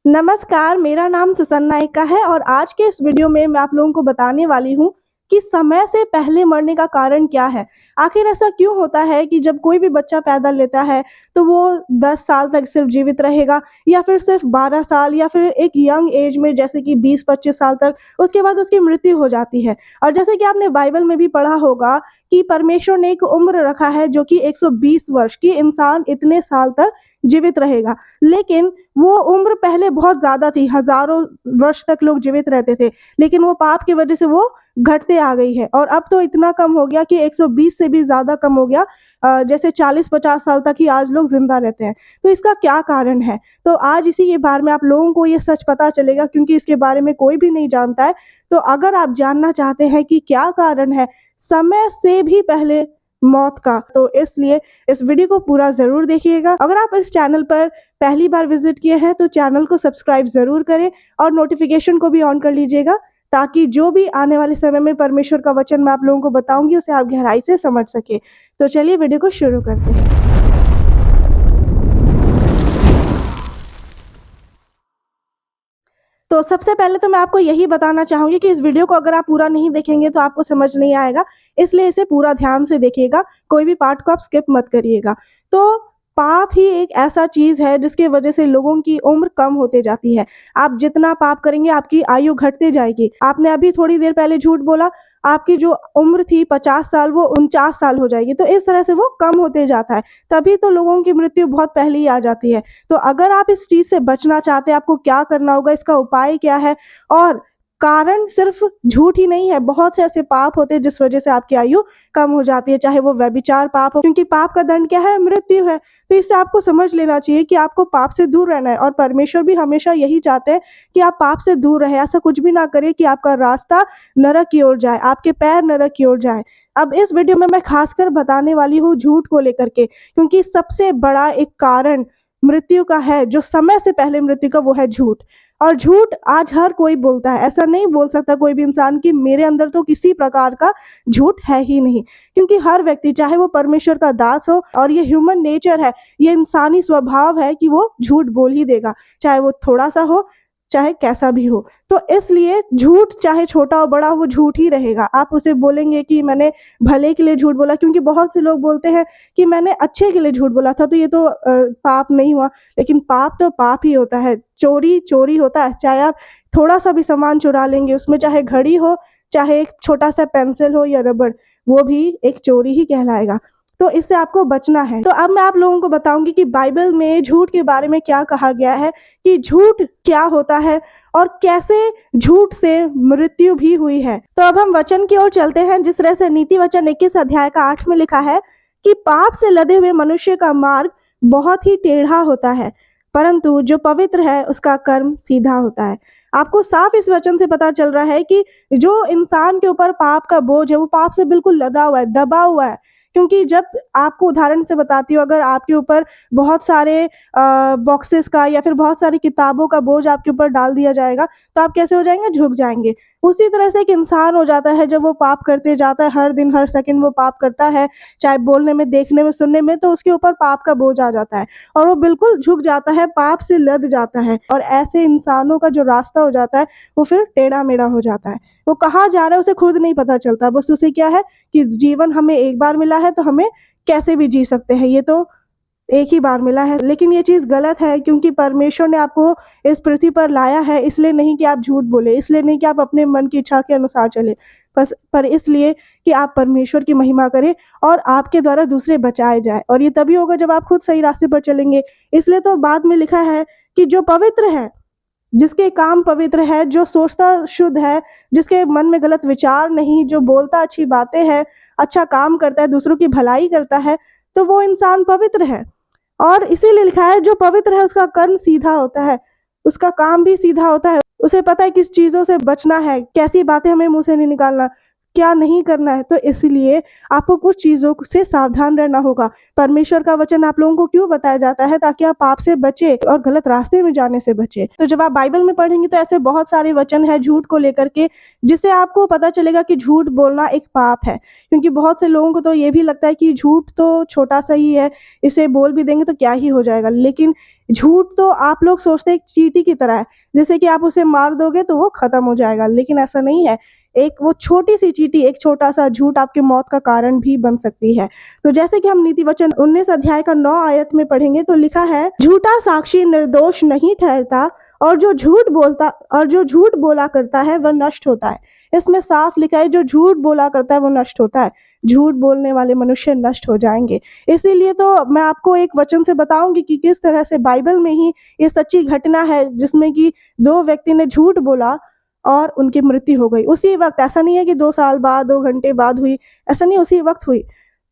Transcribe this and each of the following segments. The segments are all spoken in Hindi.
नमस्कार, मेरा नाम सुसन्ना नायिका है और आज के इस वीडियो में मैं आप लोगों को बताने वाली हूँ कि समय से पहले मरने का कारण क्या है। आखिर ऐसा क्यों होता है कि जब कोई भी बच्चा पैदा लेता है तो वो 10 साल तक सिर्फ जीवित रहेगा या फिर सिर्फ 12 साल या फिर एक यंग एज में जैसे कि 20-25 साल तक, उसके बाद उसकी मृत्यु हो जाती है। और जैसे कि आपने बाइबल में भी पढ़ा होगा कि परमेश्वर ने एक उम्र रखा है जो कि 120 वर्ष की, इंसान इतने साल तक जीवित रहेगा। लेकिन वो उम्र पहले बहुत ज़्यादा थी, हज़ारों वर्ष तक लोग जीवित रहते थे, लेकिन वो पाप की वजह से वो घटते आ गई है और अब तो इतना कम हो गया कि 120 से भी ज़्यादा कम हो गया। जैसे 40-50 साल तक ही आज लोग ज़िंदा रहते हैं। तो इसका क्या कारण है? तो आज इसी के बारे में आप लोगों को ये सच पता चलेगा, क्योंकि इसके बारे में कोई भी नहीं जानता है। तो अगर आप जानना चाहते हैं कि क्या कारण है समय से भी पहले मौत का, तो इसलिए इस वीडियो को पूरा ज़रूर देखिएगा। अगर आप इस चैनल पर पहली बार विजिट किए हैं तो चैनल को सब्सक्राइब ज़रूर करें और नोटिफिकेशन को भी ऑन कर लीजिएगा, ताकि जो भी आने वाले समय में परमेश्वर का वचन मैं आप लोगों को बताऊंगी उसे आप गहराई से समझ सके। तो चलिए वीडियो को शुरू करते हैं। तो सबसे पहले तो मैं आपको यही बताना चाहूँगी कि इस वीडियो को अगर आप पूरा नहीं देखेंगे तो आपको समझ नहीं आएगा, इसलिए इसे पूरा ध्यान से देखिएगा, कोई भी पार्ट को आप स्किप मत करिएगा। तो पाप ही एक ऐसा चीज़ है जिसकी वजह से लोगों की उम्र कम होते जाती है। आप जितना पाप करेंगे आपकी आयु घटते जाएगी। आपने अभी थोड़ी देर पहले झूठ बोला, आपकी जो उम्र थी 50 साल वो 49 साल हो जाएगी, तो इस तरह से वो कम होते जाता है। तभी तो लोगों की मृत्यु बहुत पहले ही आ जाती है। तो अगर आप इस चीज़ से बचना चाहते हैं, आपको क्या करना होगा, इसका उपाय क्या है? और कारण सिर्फ झूठ ही नहीं है, बहुत से ऐसे पाप होते हैं जिस वजह से आपकी आयु कम हो जाती है, चाहे वो व्यभिचार पाप हो, क्योंकि पाप का दंड क्या है? मृत्यु है। तो इससे आपको समझ लेना चाहिए कि आपको पाप से दूर रहना है और परमेश्वर भी हमेशा यही चाहते हैं कि आप पाप से दूर रहें। ऐसा कुछ भी ना करें कि आपका रास्ता नरक की ओर जाए, आपके पैर नरक की ओर जाए। अब इस वीडियो में मैं खासकर बताने वाली हूँ झूठ को लेकर के, क्योंकि सबसे बड़ा एक कारण मृत्यु का है, जो समय से पहले मृत्यु का, वो है झूठ। और झूठ आज हर कोई बोलता है, ऐसा नहीं बोल सकता कोई भी इंसान कि मेरे अंदर तो किसी प्रकार का झूठ है ही नहीं, क्योंकि हर व्यक्ति, चाहे वो परमेश्वर का दास हो, और ये ह्यूमन नेचर है, ये इंसानी स्वभाव है कि वो झूठ बोल ही देगा, चाहे वो थोड़ा सा हो, चाहे कैसा भी हो। तो इसलिए झूठ चाहे छोटा हो बड़ा हो, वो झूठ ही रहेगा। आप उसे बोलेंगे कि मैंने भले के लिए झूठ बोला, क्योंकि बहुत से लोग बोलते हैं कि मैंने अच्छे के लिए झूठ बोला था, तो ये तो पाप नहीं हुआ। लेकिन पाप तो पाप ही होता है, चोरी चोरी होता है। चाहे आप थोड़ा सा भी सामान चुरा लेंगे, उसमें चाहे घड़ी हो, चाहे एक छोटा सा पेंसिल हो या रबड़, वो भी एक चोरी ही कहलाएगा। तो इससे आपको बचना है। तो अब मैं आप लोगों को बताऊंगी कि बाइबल में झूठ के बारे में क्या कहा गया है, कि झूठ क्या होता है और कैसे झूठ से मृत्यु भी हुई है। तो अब हम वचन की ओर चलते हैं, जिस तरह से नीति वचन 21 अध्याय का 8 में लिखा है कि पाप से लदे हुए मनुष्य का मार्ग बहुत ही टेढ़ा होता है, परंतु जो पवित्र है उसका कर्म सीधा होता है। आपको साफ इस वचन से पता चल रहा है कि जो इंसान के ऊपर पाप का बोझ है, वो पाप से बिल्कुल लदा हुआ है, दबा हुआ है। क्योंकि जब आपको उदाहरण से बताती हूँ, अगर आपके ऊपर बहुत सारे बॉक्सेस का या फिर बहुत सारी किताबों का बोझ आपके ऊपर डाल दिया जाएगा, तो आप कैसे हो जाएंगे? झुक जाएंगे। उसी तरह से एक इंसान हो जाता है जब वो पाप करते जाता है, हर दिन हर सेकंड वो पाप करता है, चाहे बोलने में, देखने में, सुनने में, तो उसके ऊपर पाप का बोझ आ जाता है और वो बिल्कुल झुक जाता है, पाप से लद जाता है। और ऐसे इंसानों का जो रास्ता हो जाता है वो फिर टेढ़ा मेढ़ा हो जाता है। वो कहाँ जा रहा है उसे खुद नहीं पता चलता, बस उसे क्या है कि जीवन हमें एक बार मिला है तो हमें कैसे भी जी सकते हैं, ये तो एक ही बार मिला है। लेकिन ये चीज़ गलत है, क्योंकि परमेश्वर ने आपको इस पृथ्वी पर लाया है इसलिए नहीं कि आप झूठ बोले, इसलिए नहीं कि आप अपने मन की इच्छा के अनुसार चले, बस पर इसलिए कि आप परमेश्वर की महिमा करें और आपके द्वारा दूसरे बचाए जाए। और ये तभी होगा जब आप खुद सही रास्ते पर चलेंगे। इसलिए तो बाद में लिखा है कि जो पवित्र है, जिसके काम पवित्र है, जो सोचता शुद्ध है, जिसके मन में गलत विचार नहीं, जो बोलता अच्छी बातें है, अच्छा काम करता है, दूसरों की भलाई करता है, तो वो इंसान पवित्र है। और इसीलिए लिखा है जो पवित्र है उसका कर्म सीधा होता है, उसका काम भी सीधा होता है। उसे पता है किस चीज़ों से बचना है, कैसी बातें हमें मुंह से नहीं निकालना, क्या नहीं करना है। तो इसलिए आपको कुछ चीज़ों से सावधान रहना होगा। परमेश्वर का वचन आप लोगों को क्यों बताया जाता है? ताकि आप पाप से बचे और गलत रास्ते में जाने से बचे। तो जब आप बाइबल में पढ़ेंगे तो ऐसे बहुत सारे वचन है झूठ को लेकर के, जिससे आपको पता चलेगा कि झूठ बोलना एक पाप है। क्योंकि बहुत से लोगों को तो ये भी लगता है कि झूठ तो छोटा सा ही है, इसे बोल भी देंगे तो क्या ही हो जाएगा। लेकिन झूठ तो आप लोग सोचते हैं एक चींटी की तरह है, जैसे कि आप उसे मार दोगे तो वो खत्म हो जाएगा, लेकिन ऐसा नहीं है। एक वो छोटी सी चींटी, एक छोटा सा झूठ आपकी मौत का कारण भी बन सकती है। तो जैसे कि हम नीति वचन 19 अध्याय का 9 आयत में पढ़ेंगे तो लिखा है, झूठा साक्षी निर्दोष नहीं ठहरता और जो झूठ बोला करता है वह नष्ट होता है। इसमें साफ लिखा है जो झूठ बोला करता है वो नष्ट होता है। झूठ बोलने वाले मनुष्य नष्ट हो जाएंगे। इसीलिए तो मैं आपको एक वचन से बताऊंगी कि किस तरह से बाइबल में ही ये सच्ची घटना है, जिसमें कि 2 व्यक्ति ने झूठ बोला और उनकी मृत्यु हो गई उसी वक्त। ऐसा नहीं है कि 2 साल बाद, 2 घंटे बाद हुई, ऐसा नहीं, उसी वक्त हुई।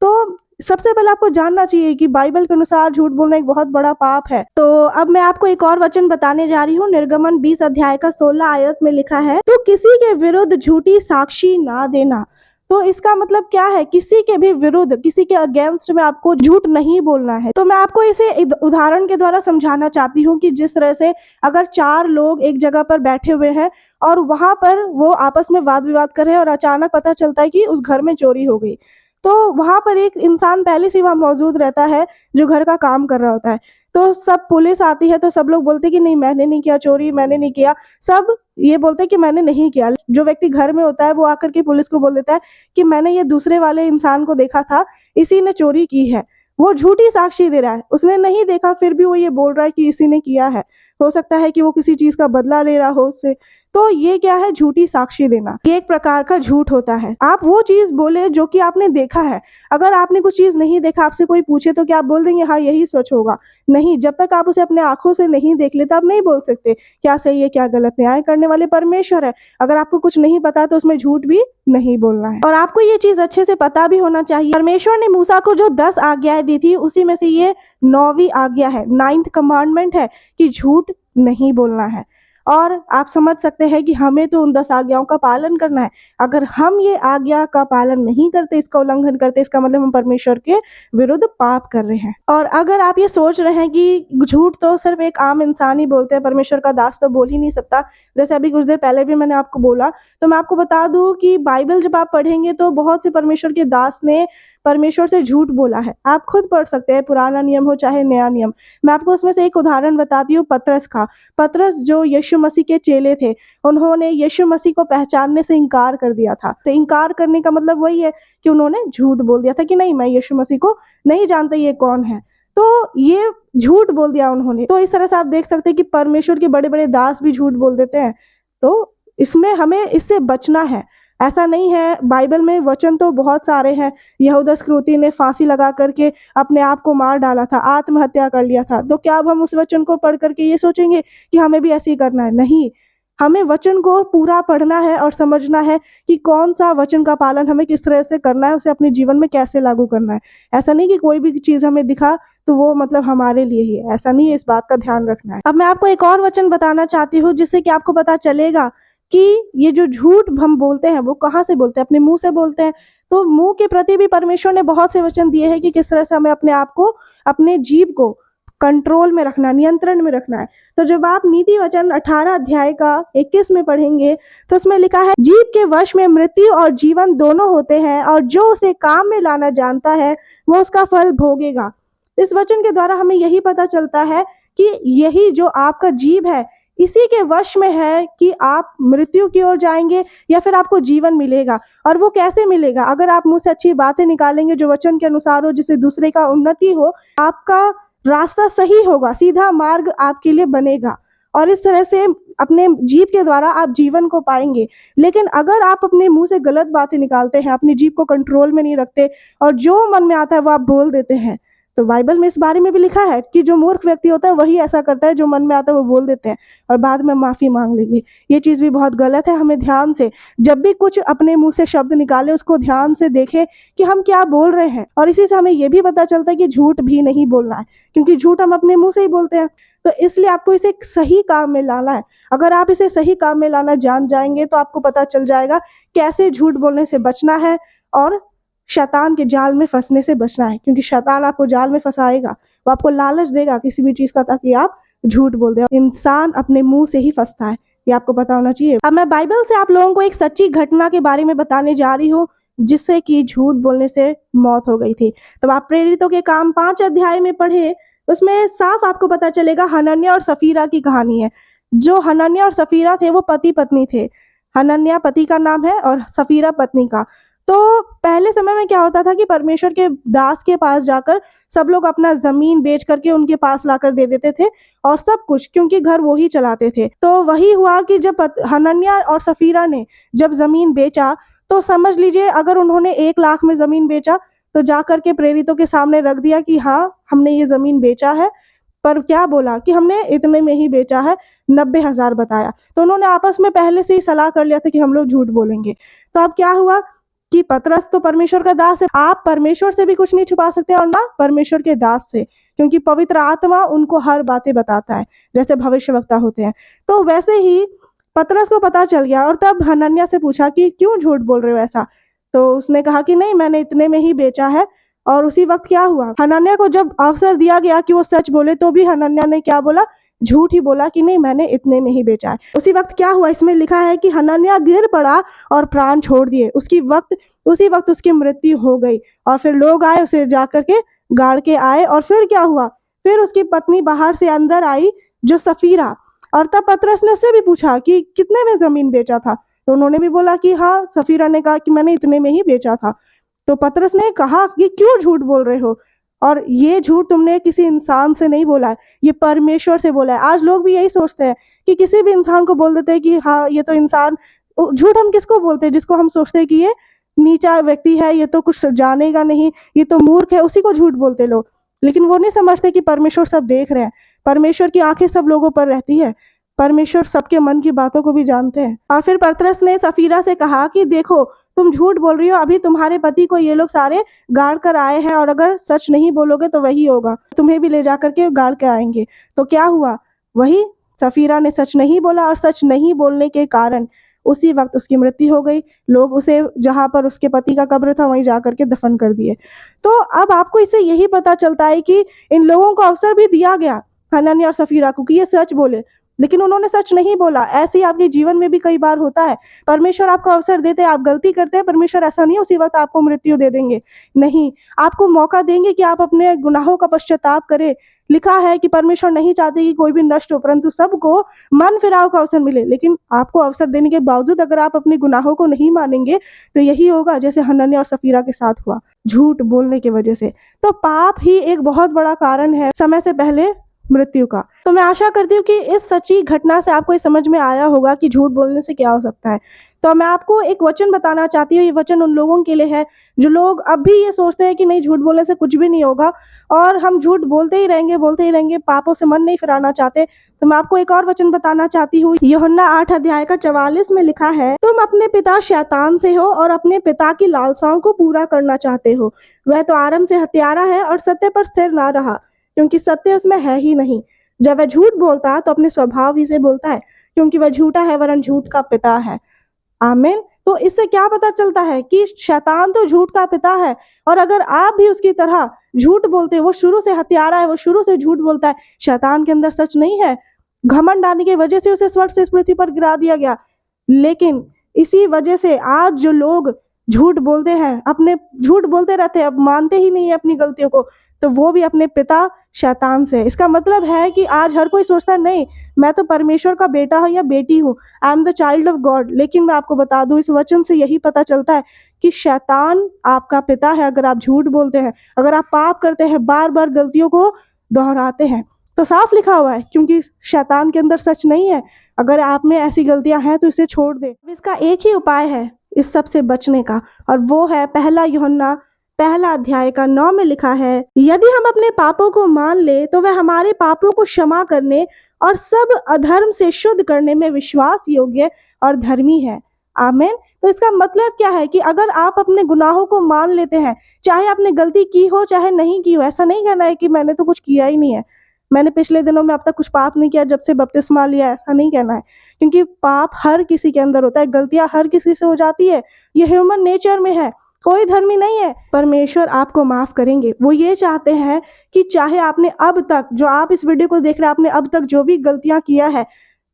तो सबसे पहले आपको जानना चाहिए कि बाइबल के अनुसार झूठ बोलना एक बहुत बड़ा पाप है। तो अब मैं आपको एक और वचन बताने जा रही हूँ। निर्गमन 20 अध्याय का 16 आयत में लिखा है, तो किसी के विरुद्ध झूठी साक्षी ना देना। तो इसका मतलब क्या है? किसी के भी विरुद्ध, किसी के अगेंस्ट में आपको झूठ नहीं बोलना है। तो मैं आपको इसे एक उदाहरण के द्वारा समझाना चाहती हूँ कि जिस तरह से अगर 4 लोग एक जगह पर बैठे हुए हैं और वहां पर वो आपस में वाद विवाद कर रहे हैं और अचानक पता चलता है कि उस घर में चोरी हो गई, तो वहां पर एक इंसान पहले से वहां मौजूद रहता है जो घर का काम कर रहा होता है। तो सब पुलिस आती है तो सब लोग बोलते हैं कि नहीं, मैंने नहीं किया चोरी, मैंने नहीं किया। सब ये बोलते हैं कि मैंने नहीं किया। जो व्यक्ति घर में होता है वो आकर के पुलिस को बोल देता है कि मैंने ये दूसरे वाले इंसान को देखा था, इसी ने चोरी की है। वो झूठी साक्षी दे रहा है, उसने नहीं देखा फिर भी वो ये बोल रहा है कि इसी ने किया है। हो सकता है कि वो किसी चीज का बदला ले रहा हो उससे। तो ये क्या है? झूठी साक्षी देना। ये एक प्रकार का झूठ होता है। आप वो चीज बोले जो कि आपने देखा है। अगर आपने कुछ चीज नहीं देखा, आपसे कोई पूछे तो क्या आप बोल देंगे हाँ यही सच होगा? नहीं, जब तक आप उसे अपने आंखों से नहीं देख लेते आप नहीं बोल सकते क्या सही है क्या गलत। न्याय करने वाले परमेश्वर है। अगर आपको कुछ नहीं पता तो उसमें झूठ भी नहीं बोलना है। और आपको ये चीज अच्छे से पता भी होना चाहिए, परमेश्वर ने मूसा को जो 10 आज्ञाएं दी थी उसी में से ये 9वीं आज्ञा है, 9th कमांडमेंट है कि झूठ नहीं बोलना है। और आप समझ सकते हैं कि हमें तो उन 10 आज्ञाओं का पालन करना है। अगर हम ये आज्ञा का पालन नहीं करते, इसका उल्लंघन करते, इसका मतलब हम परमेश्वर के विरुद्ध पाप कर रहे हैं। और अगर आप ये सोच रहे हैं कि झूठ तो सिर्फ एक आम इंसान ही बोलते हैं, परमेश्वर का दास तो बोल ही नहीं सकता, जैसे अभी कुछ देर पहले भी मैंने आपको बोला, तो मैं आपको बता दूं कि बाइबल जब आप पढ़ेंगे तो बहुत से परमेश्वर के दास ने परमेश्वर से झूठ बोला है। आप खुद पढ़ सकते हैं, पुराना नियम हो चाहे नया नियम। मैं आपको उसमें से एक उदाहरण बताती हूँ, पतरस का। पतरस जो यीशु मसीह के चेले थे, उन्होंने यीशु मसीह को पहचानने से इनकार कर दिया था। तो इनकार करने का मतलब वही है कि उन्होंने झूठ बोल दिया था कि नहीं, मैं यीशु मसीह को नहीं जानता, ये कौन है। तो ये झूठ बोल दिया उन्होंने। तो इस तरह से आप देख सकते हैं कि परमेश्वर के बड़े बड़े दास भी झूठ बोल देते हैं। तो इसमें हमें इससे बचना है। ऐसा नहीं है, बाइबल में वचन तो बहुत सारे हैं। यहूदा इस्करियोती ने फांसी लगा करके अपने आप को मार डाला था, आत्महत्या कर लिया था। तो क्या अब हम उस वचन को पढ़ करके ये सोचेंगे कि हमें भी ऐसे ही करना है? नहीं, हमें वचन को पूरा पढ़ना है और समझना है कि कौन सा वचन का पालन हमें किस तरह से करना है, उसे अपने जीवन में कैसे लागू करना है। ऐसा नहीं कि कोई भी चीज़ हमें दिखा तो वो मतलब हमारे लिए ही है, ऐसा नहीं है। इस बात का ध्यान रखना है। अब मैं आपको एक और वचन बताना चाहती हूँ जिससे कि आपको पता चलेगा कि ये जो झूठ हम बोलते हैं वो कहाँ से बोलते हैं? अपने मुंह से बोलते हैं। तो मुंह के प्रति भी परमेश्वर ने बहुत से वचन दिए हैं कि किस तरह से हमें अपने आप को, अपने जीभ को कंट्रोल में रखना, नियंत्रण में रखना है। तो जब आप नीति वचन 18 अध्याय का 21 में पढ़ेंगे तो उसमें लिखा है, जीभ के वश में मृत्यु और जीवन दोनों होते हैं और जो उसे काम में लाना जानता है वो उसका फल भोगेगा। इस वचन के द्वारा हमें यही पता चलता है कि यही जो आपका जीभ है इसी के वश में है कि आप मृत्यु की ओर जाएंगे या फिर आपको जीवन मिलेगा। और वो कैसे मिलेगा? अगर आप मुंह से अच्छी बातें निकालेंगे जो वचन के अनुसार हो, जिससे दूसरे का उन्नति हो, आपका रास्ता सही होगा, सीधा मार्ग आपके लिए बनेगा और इस तरह से अपने जीभ के द्वारा आप जीवन को पाएंगे। लेकिन अगर आप अपने मुंह से गलत बातें निकालते हैं, अपनी जीभ को कंट्रोल में नहीं रखते और जो मन में आता है वो आप बोल देते हैं, तो बाइबल में इस बारे में भी लिखा है कि जो मूर्ख व्यक्ति होता है वही ऐसा करता है, जो मन में आता है वो बोल देते हैं और बाद में माफ़ी मांग लेंगे। ये चीज़ भी बहुत गलत है। हमें ध्यान से जब भी कुछ अपने मुंह से शब्द निकाले उसको ध्यान से देखें कि हम क्या बोल रहे हैं, और इसी से हमें ये भी पता चलता है कि झूठ भी नहीं बोलना है, क्योंकि झूठ हम अपने मुंह से ही बोलते हैं। तो इसलिए आपको इसे एक सही काम में लाना है। अगर आप इसे सही काम में लाना जान जाएंगे तो आपको पता चल जाएगा कैसे झूठ बोलने से बचना है और शैतान के जाल में फंसने से बचना है, क्योंकि शैतान आपको जाल में फंसाएगा, वो आपको लालच देगा किसी भी चीज़ का ताकि आप झूठ बोल दें। इंसान अपने मुंह से ही फंसता है, ये आपको पता होना चाहिए। अब मैं बाइबल से आप लोगों को एक सच्ची घटना के बारे में बताने जा रही हूँ जिससे कि झूठ बोलने से मौत हो गई थी। तो आप प्रेरितों के काम 5 अध्याय में पढ़े, उसमें साफ आपको पता चलेगा हनन्याह और सफीरा की कहानी है। जो हनन्याह और सफीरा थे वो पति पत्नी थे। हनन्याह पति का नाम है और सफीरा पत्नी का। तो पहले समय में क्या होता था कि परमेश्वर के दास के पास जाकर सब लोग अपना जमीन बेच करके उनके पास लाकर दे देते थे और सब कुछ, क्योंकि घर वो ही चलाते थे। तो वही हुआ कि जब हनन्याह और सफीरा ने जब जमीन बेचा, तो समझ लीजिए अगर उन्होंने 1 लाख में जमीन बेचा तो जाकर के प्रेरितों के सामने रख दिया कि हाँ हमने ये जमीन बेचा है, पर क्या बोला कि हमने इतने में ही बेचा है, 90,000 बताया। तो उन्होंने आपस में पहले से ही सलाह कर लिया था कि हम लोग झूठ बोलेंगे। तो अब क्या हुआ कि पतरस तो परमेश्वर का दास है, आप परमेश्वर से भी कुछ नहीं छुपा सकते और ना परमेश्वर के दास से, क्योंकि पवित्र आत्मा उनको हर बातें बताता है जैसे भविष्यवक्ता होते हैं। तो वैसे ही पतरस को पता चल गया और तब हनन्याह से पूछा कि क्यों झूठ बोल रहे हो ऐसा। तो उसने कहा कि नहीं, मैंने इतने में ही बेचा है। और उसी वक्त क्या हुआ, हनन्याह को जब अवसर दिया गया कि वो सच बोले तो भी हनन्याह ने क्या बोला, झूठ ही बोला कि नहीं मैंने इतने में ही बेचा है। उसी वक्त क्या हुआ, इसमें लिखा है कि हनन्याह गिर पड़ा और प्राण छोड़ दिए। उसी वक्त उसकी मृत्यु हो गई और फिर लोग आए उसे जाकर के गाड़ के आए। और फिर क्या हुआ, फिर उसकी पत्नी बाहर से अंदर आई जो सफीरा, और तब पतरस ने उससे भी पूछा कि कितने में जमीन बेचा था। तो उन्होंने भी बोला कि हाँ, सफीरा ने कहा कि मैंने इतने में ही बेचा था। तो पतरस ने कहा कि क्यों झूठ बोल रहे हो, और ये झूठ तुमने किसी इंसान से नहीं बोला है, ये परमेश्वर से बोला है। आज लोग भी यही सोचते हैं कि किसी भी इंसान को बोल देते हैं कि हाँ ये तो इंसान, झूठ हम किसको बोलते हैं, जिसको हम सोचते हैं कि ये नीचा व्यक्ति है, ये तो कुछ जानेगा नहीं, ये तो मूर्ख है, उसी को झूठ बोलते लोग। लेकिन वो नहीं समझते कि परमेश्वर सब देख रहे हैं, परमेश्वर की आंखें सब लोगों पर रहती है, परमेश्वर सबके मन की बातों को भी जानते हैं। और फिर पतरस ने सफीरा से कहा कि देखो तुम झूठ बोल रही हो, अभी तुम्हारे पति को ये लोग सारे गाड़ कर आए हैं और अगर सच नहीं बोलोगे तो वही होगा, तुम्हें भी ले जाकर के गाड़ के आएंगे। तो क्या हुआ, वही सफीरा ने सच नहीं बोला और सच नहीं बोलने के कारण उसी वक्त उसकी मृत्यु हो गई। लोग उसे जहाँ पर उसके पति का कब्र था वहीं जाकर के दफन कर दिए। तो अब आपको इससे यही पता चलता है कि इन लोगों को अवसर भी दिया गया, हनन्याह और सफीरा को, कि ये सच बोले, लेकिन उन्होंने सच नहीं बोला। ऐसे ही आपके जीवन में भी कई बार होता है, परमेश्वर आपको अवसर देते हैं, आप गलती करते हैं, परमेश्वर ऐसा नहीं उसी वक्त आपको मृत्यु दे देंगे, नहीं, आपको मौका देंगे कि आप अपने गुनाहों का पश्चाताप करें। लिखा है कि परमेश्वर नहीं चाहते कि कोई भी नष्ट हो, परंतु सबको मन फिराव का अवसर मिले। लेकिन आपको अवसर देने के बावजूद अगर आप अपने गुनाहों को नहीं मानेंगे तो यही होगा जैसे हनन्याह और सफीरा के साथ हुआ, झूठ बोलने की वजह से। तो पाप ही एक बहुत बड़ा कारण है समय से पहले मृत्यु का। तो मैं आशा करती हूँ कि इस सच्ची घटना से आपको ये समझ में आया होगा कि झूठ बोलने से क्या हो सकता है। तो मैं आपको एक वचन बताना चाहती हूँ, ये वचन उन लोगों के लिए है जो लोग अब भी ये सोचते हैं कि नहीं, झूठ बोलने से कुछ भी नहीं होगा और हम झूठ बोलते ही रहेंगे, पापों से मन नहीं फिराना चाहते। तो मैं आपको एक और वचन बताना चाहती हूँ, यूहन्ना 8 अध्याय का 44 में लिखा है, तुम अपने पिता शैतान से हो और अपने पिता की लालसाओं को पूरा करना चाहते हो। वह तो आरंभ से हत्यारा है और सत्य पर स्थिर ना रहा, क्योंकि सत्य उसमें है ही नहीं। जब वह झूठ बोलता तो अपने स्वभाव ही से बोलता है, क्योंकि वह झूठा है वरन झूठ का पिता है। आमीन। तो इससे क्या पता चलता है कि शैतान तो झूठ का पिता है, और अगर आप भी उसकी तरह झूठ बोलते हो, वो शुरू से हत्यारा है, वो शुरू से झूठ बोलता है, शैतान के अंदर सच नहीं है, घमंड आने की वजह से उसे स्वर्ग से इस पृथ्वी पर गिरा दिया गया। लेकिन इसी वजह से आज जो लोग झूठ बोलते हैं, अपने झूठ बोलते रहते हैं, अब मानते ही नहीं है अपनी गलतियों को, तो वो भी अपने पिता शैतान से। इसका मतलब है कि आज हर कोई सोचता है नहीं, मैं तो परमेश्वर का बेटा हूँ या बेटी हूँ, I am the child of God. लेकिन मैं आपको बता दूं, इस वचन से यही पता चलता है कि शैतान आपका पिता है अगर आप झूठ बोलते हैं, अगर आप पाप करते हैं, बार बार गलतियों को दोहराते हैं। तो साफ लिखा हुआ है, क्योंकि शैतान के अंदर सच नहीं है। अगर आप में ऐसी गलतियां हैं तो इसे छोड़ दे। इसका एक ही उपाय है इस सब से बचने का, और वो है 1 यूहन्ना पहला अध्याय का 9 में लिखा है, यदि हम अपने पापों को मान ले तो वह हमारे पापों को क्षमा करने और सब अधर्म से शुद्ध करने में विश्वास योग्य और धर्मी है। आमीन। तो इसका मतलब क्या है कि अगर आप अपने गुनाहों को मान लेते हैं, चाहे आपने गलती की हो चाहे नहीं की हो, ऐसा नहीं कहना है कि मैंने तो कुछ किया ही नहीं है, मैंने पिछले दिनों में अब तक कुछ पाप नहीं किया जब से बपतिस्मा लिया, ऐसा नहीं कहना है। क्योंकि पाप हर किसी के अंदर होता है, गलतियां हर किसी से हो जाती है, ये ह्यूमन नेचर में है, कोई धर्मी नहीं है। परमेश्वर आपको माफ करेंगे। वो ये चाहते हैं कि चाहे आपने अब तक, जो आप इस वीडियो को देख रहे हैं, आपने अब तक जो भी गलतियां किया है,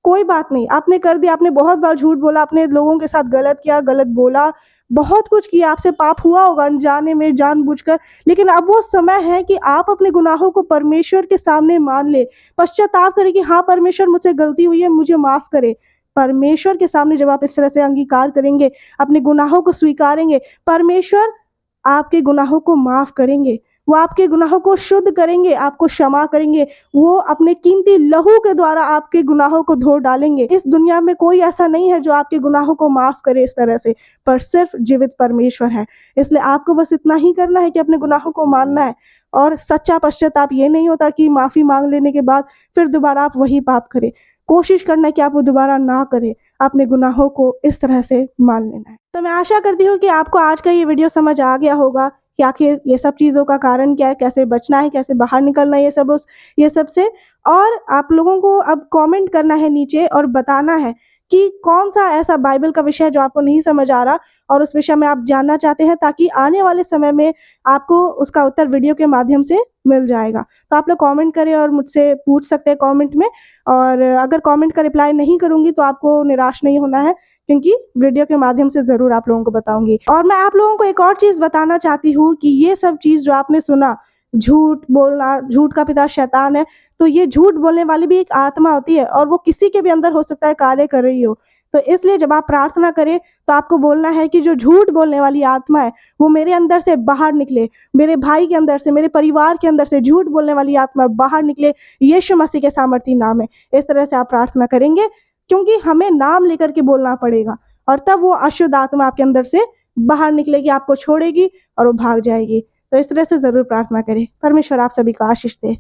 कोई बात नहीं, आपने कर दिया, आपने बहुत बार झूठ बोला, आपने लोगों के साथ गलत किया, गलत बोला, बहुत कुछ किया, आपसे पाप हुआ होगा अनजाने में, जानबूझकर, लेकिन अब वो समय है कि आप अपने गुनाहों को परमेश्वर के सामने मान ले, पश्चाताप करें कि हाँ परमेश्वर मुझसे गलती हुई है, मुझे माफ करे। परमेश्वर के सामने जब आप इस तरह से अंगीकार करेंगे, अपने गुनाहों को स्वीकारेंगे, परमेश्वर आपके गुनाहों को माफ करेंगे, वो आपके गुनाहों को शुद्ध करेंगे, आपको क्षमा करेंगे, वो अपने कीमती लहू के द्वारा आपके गुनाहों को धो डालेंगे। इस दुनिया में कोई ऐसा नहीं है जो आपके गुनाहों को माफ करे इस तरह से, पर सिर्फ जीवित परमेश्वर है। इसलिए आपको बस इतना ही करना है कि अपने गुनाहों को मानना है, और सच्चा पश्चाताप ये नहीं होता कि माफी मांग लेने के बाद फिर दोबारा आप वही पाप करें। कोशिश करना है कि आप वो दोबारा ना करें, अपने गुनाहों को इस तरह से मान लेना है। तो मैं आशा करती हूँ कि आपको आज का ये वीडियो समझ आ गया होगा कि आखिर ये सब चीज़ों का कारण क्या है, कैसे बचना है, कैसे बाहर निकलना है ये सब से। और आप लोगों को अब कमेंट करना है नीचे और बताना है कि कौन सा ऐसा बाइबल का विषय है जो आपको नहीं समझ आ रहा और उस विषय में आप जानना चाहते हैं, ताकि आने वाले समय में आपको उसका उत्तर वीडियो के माध्यम से मिल जाएगा। तो आप लोग कमेंट करें और मुझसे पूछ सकते हैं कमेंट में, और अगर कमेंट का रिप्लाई नहीं करूँगी तो आपको निराश नहीं होना है, क्योंकि वीडियो के माध्यम से ज़रूर आप लोगों को बताऊंगी। और मैं आप लोगों को एक और चीज़ बताना चाहती हूँ कि ये सब चीज़ जो आपने सुना, झूठ बोलना, झूठ का पिता शैतान है, तो ये झूठ बोलने वाली भी एक आत्मा होती है और वो किसी के भी अंदर हो सकता है कार्य कर रही हो। तो इसलिए जब आप प्रार्थना करें तो आपको बोलना है कि जो झूठ बोलने वाली आत्मा है वो मेरे अंदर से बाहर निकले, मेरे भाई के अंदर से, मेरे परिवार के अंदर से झूठ बोलने वाली आत्मा बाहर निकले, यीशु मसीह के सामर्थी नाम में। इस तरह से आप प्रार्थना करेंगे, क्योंकि हमें नाम लेकर के बोलना पड़ेगा, और तब वो अशुद्ध आत्मा आपके अंदर से बाहर निकलेगी, आपको छोड़ेगी और वो भाग जाएगी। तो इस तरह से ज़रूर प्रार्थना करें। परमेश्वर आप सभी को आशीष दे।